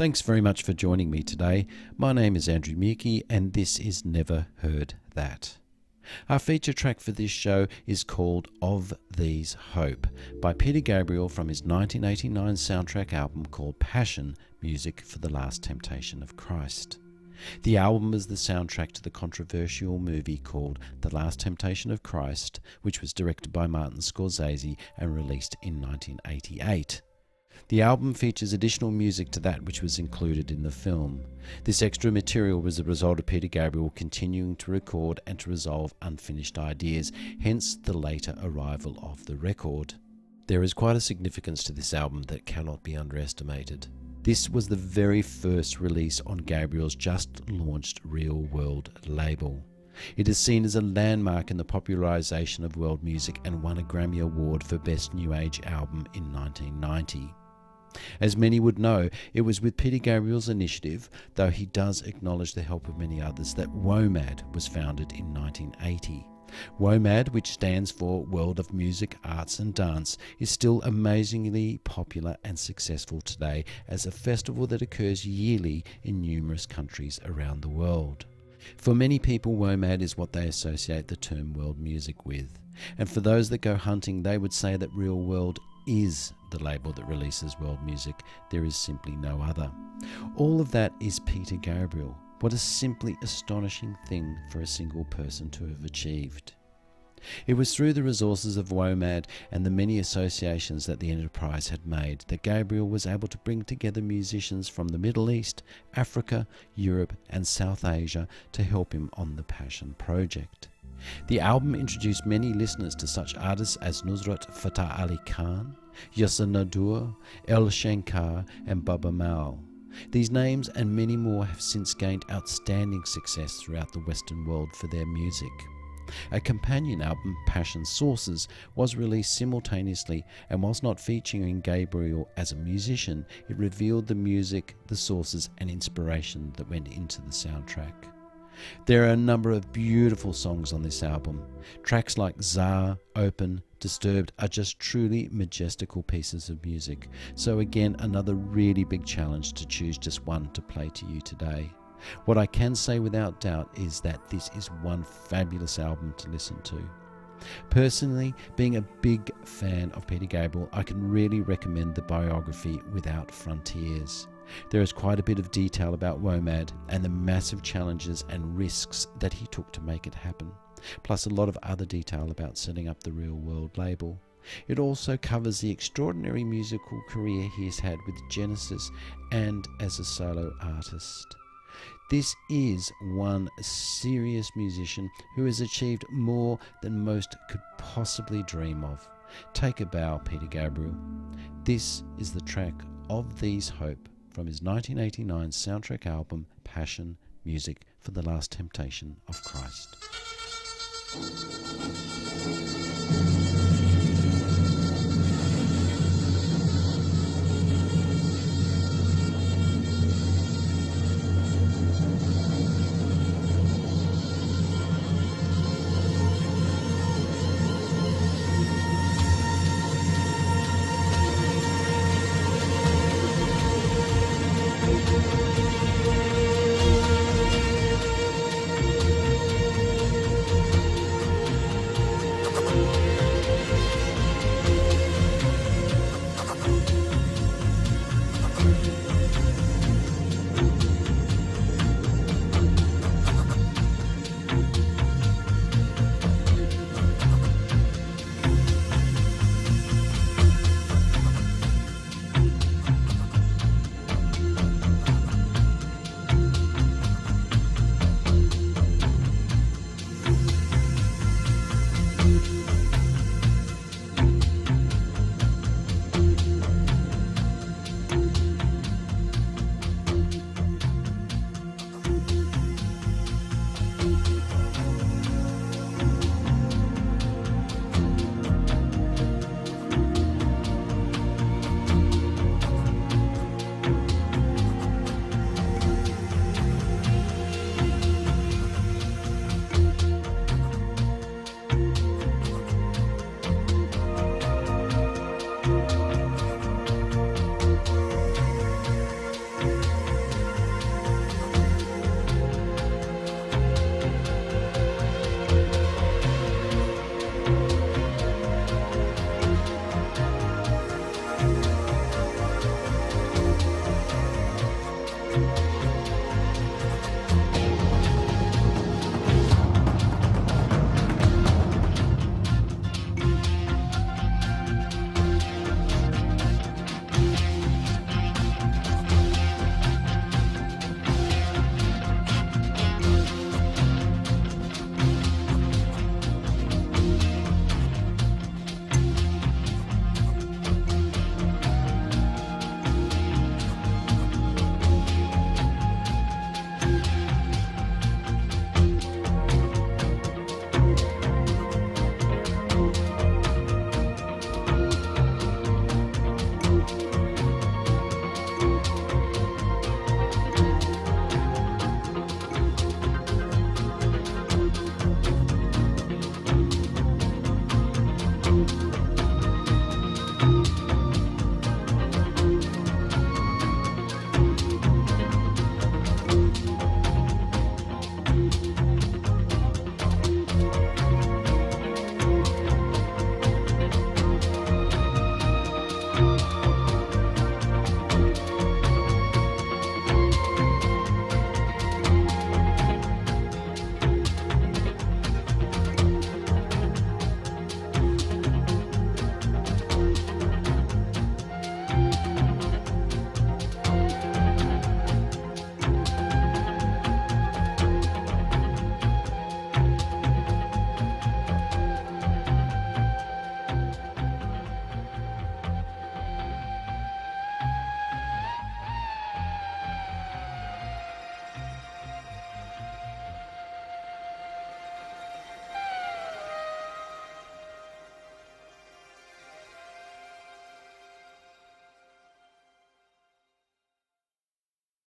Thanks very much for joining me today. My name is Andrew Muecke and this is Never Heard That. Our feature track for this show is called Of These Hope by Peter Gabriel from his 1989 soundtrack album called Passion, Music for the Last Temptation of Christ. The album is the soundtrack to the controversial movie called The Last Temptation of Christ, which was directed by Martin Scorsese and released in 1988. The album features additional music to that which was included in the film. This extra material was a result of Peter Gabriel continuing to record and to resolve unfinished ideas, hence the later arrival of the record. There is quite a significance to this album that cannot be underestimated. This was the very first release on Gabriel's just-launched Real World label. It is seen as a landmark in the popularization of world music and won a Grammy Award for Best New Age Album in 1990. As many would know, it was with Peter Gabriel's initiative, though he does acknowledge the help of many others, that WOMAD was founded in 1980. WOMAD, which stands for World of Music, Arts and Dance, is still amazingly popular and successful today as a festival that occurs yearly in numerous countries around the world. For many people, WOMAD is what they associate the term world music with. And for those that go hunting, they would say that Real World is the label that releases world music. There is simply no other. All of that is Peter Gabriel. What a simply astonishing thing for a single person to have achieved. It was through the resources of WOMAD and the many associations that the enterprise had made that Gabriel was able to bring together musicians from the Middle East, Africa, Europe and South Asia to help him on the Passion project. The album introduced many listeners to such artists as Nusrat Fateh Ali Khan, Yasser Nadur, El Shankar and Baba Mal. These names and many more have since gained outstanding success throughout the Western world for their music. A companion album, Passion Sources, was released simultaneously, and whilst not featuring Gabriel as a musician, it revealed the music, the sources and inspiration that went into the soundtrack. There are a number of beautiful songs on this album. Tracks like Zar, Open, Disturbed are just truly majestical pieces of music. So again, another really big challenge to choose just one to play to you today. What I can say without doubt is that this is one fabulous album to listen to. Personally, being a big fan of Peter Gabriel, I can really recommend the biography Without Frontiers. There is quite a bit of detail about WOMAD and the massive challenges and risks that he took to make it happen, plus a lot of other detail about setting up the Real World label. It also covers the extraordinary musical career he has had with Genesis and as a solo artist. This is one serious musician who has achieved more than most could possibly dream of. Take a bow, Peter Gabriel. This is the track Of These Hope from his 1989 soundtrack album Passion, Music for the Last Temptation of Christ.